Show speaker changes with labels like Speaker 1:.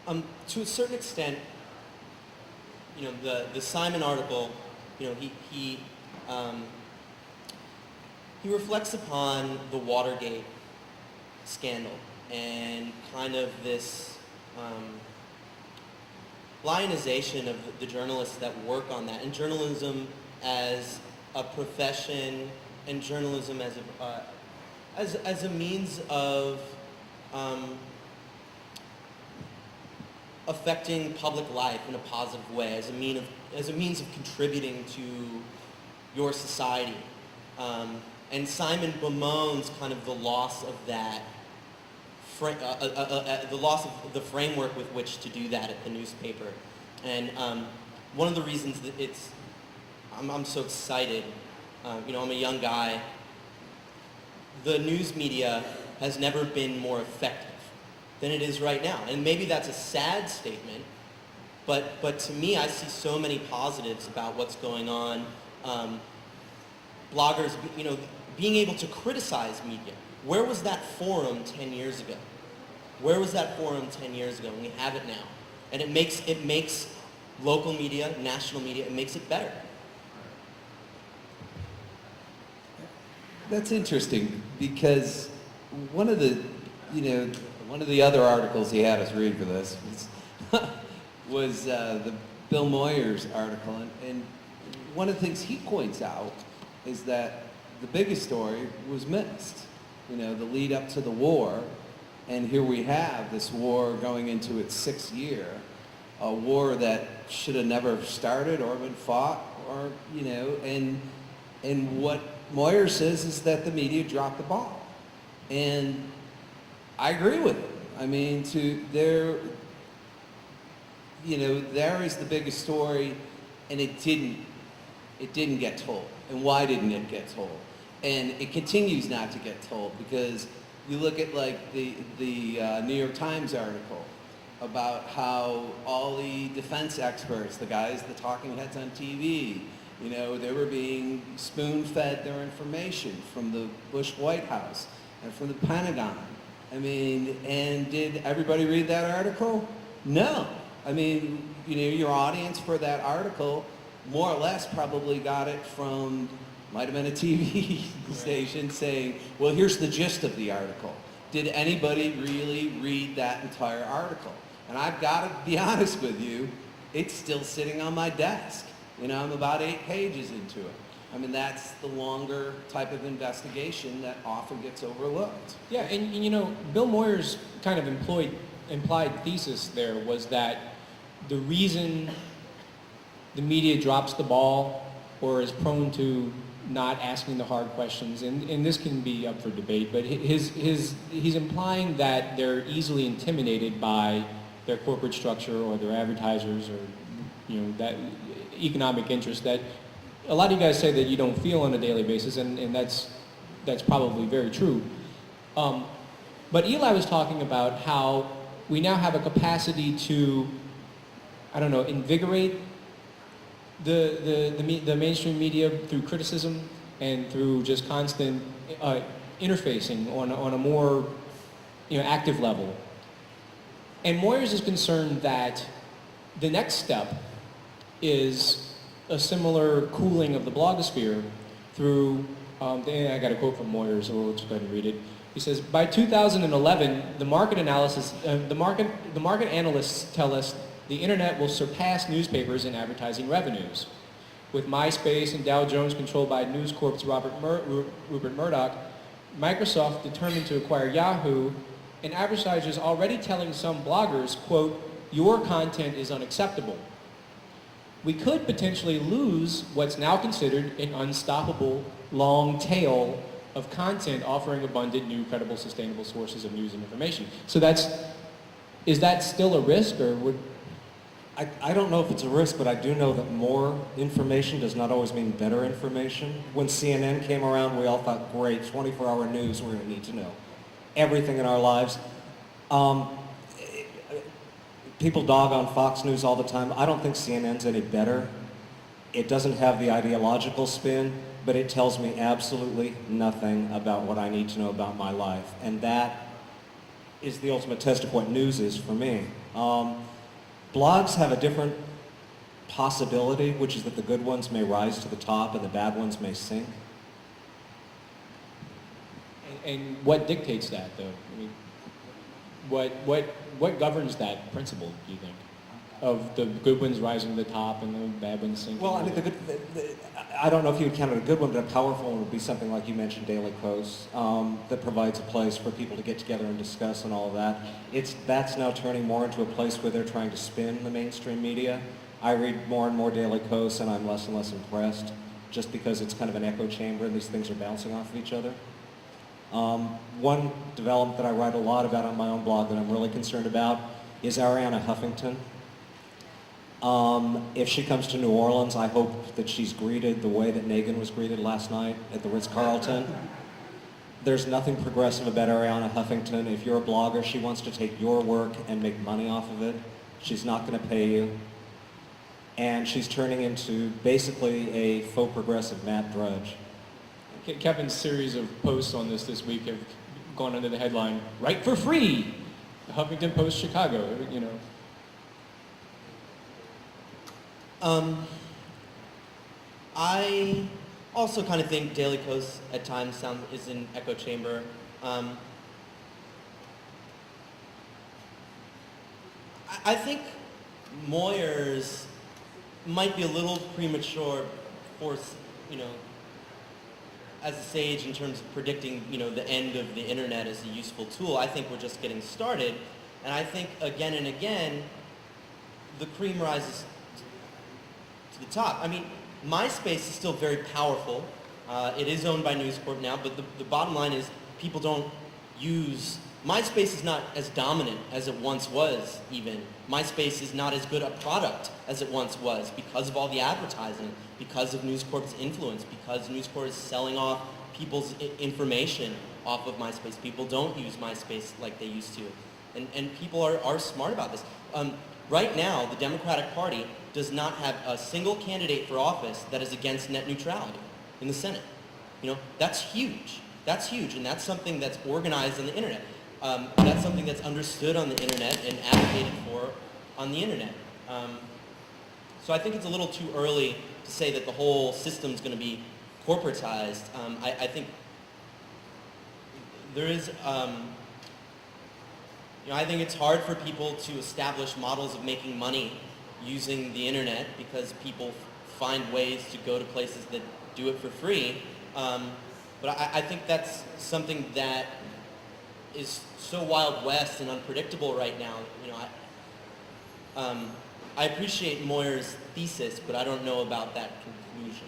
Speaker 1: To a certain extent, the Simon article, um, he reflects upon the Watergate scandal and kind of this lionization of the journalists that work on that, and journalism as a profession, and journalism as a means of affecting public life in a positive way, as a means of contributing to your society. And Simon bemoans kind of the loss of that, the loss of the framework with which to do that at the newspaper. And one of the reasons that I'm so excited, I'm a young guy. The news media has never been more effective than it is right now. And maybe that's a sad statement, but to me, I see so many positives about what's going on. Bloggers, being able to criticize media. Where was that forum 10 years ago? Where was that forum 10 years ago? And we have it now. And it makes local media, national media, it makes it better.
Speaker 2: That's interesting, because one of the other articles he had us read for this was the Bill Moyers article, and one of the things he points out is that the biggest story was missed. The lead up to the war, and here we have this war going into its 6th year, a war that should have never started or been fought, or and what Moyer says is that the media dropped the ball, and I agree with him. I mean, there is the biggest story, and it didn't get told. And why didn't it get told? And it continues not to get told, because you look at like the New York Times article about how all the defense experts, the guys, the talking heads on TV, they were being spoon-fed their information from the Bush White House and from the Pentagon. I mean, and did everybody read that article? No. I mean, your audience for that article more or less probably got it from, might have been a TV station saying, well, here's the gist of the article. Did anybody really read that entire article? And I've got to be honest with you, it's still sitting on my desk. I'm about 8 pages into it. I mean, that's the longer type of investigation that often gets overlooked.
Speaker 3: Yeah, and Bill Moyer's kind of implied thesis there was that the reason the media drops the ball or is prone to not asking the hard questions, and this can be up for debate, but he's implying that they're easily intimidated by their corporate structure or their advertisers, or that economic interest that a lot of you guys say that you don't feel on a daily basis, and that's probably very true. But Eli was talking about how we now have a capacity to, invigorate the mainstream media through criticism and through just constant interfacing on a more active level. And Moyers is concerned that the next step is a similar cooling of the blogosphere through, and I got a quote from Moyers, so we'll just go ahead and read it. He says, by 2011, the market analysts tell us the internet will surpass newspapers in advertising revenues. With MySpace and Dow Jones controlled by News Corp's Rupert Murdoch, Microsoft determined to acquire Yahoo, and advertisers already telling some bloggers, quote, your content is unacceptable. We could potentially lose what's now considered an unstoppable long tail of content offering abundant, new, credible, sustainable sources of news and information. So is that still a risk, or would...
Speaker 4: I don't know if it's a risk, but I do know that more information does not always mean better information. When CNN came around, we all thought, great, 24-hour news, we're going to need to know everything in our lives. People dog on Fox News all the time. I don't think CNN's any better. It doesn't have the ideological spin, but it tells me absolutely nothing about what I need to know about my life. And that is the ultimate test of what news is for me. Blogs have a different possibility, which is that the good ones may rise to the top and the bad ones may sink.
Speaker 3: And what dictates that, though? I mean, what governs that principle, do you think? Of the good ones rising to the top and the bad ones sinking?
Speaker 4: Well, I mean, I don't know if you would count it a good one, but a powerful one would be something like you mentioned, Daily Kos, that provides a place for people to get together and discuss and all of that. That's now turning more into a place where they're trying to spin the mainstream media. I read more and more Daily Kos, and I'm less and less impressed, just because it's kind of an echo chamber and these things are bouncing off of each other. One development that I write a lot about on my own blog that I'm really concerned about is Ariana Huffington. If she comes to New Orleans, I hope that she's greeted the way that Nagin was greeted last night at the Ritz-Carlton. There's nothing progressive about Ariana Huffington. If you're a blogger, she wants to take your work and make money off of it. She's not going to pay you. And she's turning into basically a faux progressive Matt Drudge.
Speaker 3: Kevin's series of posts on this week have gone under the headline, "Write for Free!" The Huffington Post Chicago, you know.
Speaker 1: I also kind of think Daily Kos at times is an echo chamber. I think Moyers might be a little premature for, you know, as a sage in terms of predicting, you know, the end of the internet as a useful tool. I think we're just getting started, and I think again and again, the cream rises to the top. I mean, MySpace is still very powerful. It is owned by News Corp now, but the bottom line is people don't use, MySpace is not as dominant as it once was even. MySpace is not as good a product as it once was because of all the advertising, because of News Corp's influence, because News Corp is selling off people's information off of MySpace. People don't use MySpace like they used to. And people are smart about this. Right now, the Democratic Party does not have a single candidate for office that is against net neutrality in the Senate. You know, that's huge. That's huge, and that's something that's organized on the internet. That's something that's understood on the internet and advocated for on the internet. So I think it's a little too early to say that the whole system's going to be corporatized. I think there is, you know, I think it's hard for people to establish models of making money using the internet because people find ways to go to places that do it for free. But I think that's something that is so Wild West and unpredictable right now. You know, I appreciate Moyer's thesis, but I don't know about that conclusion.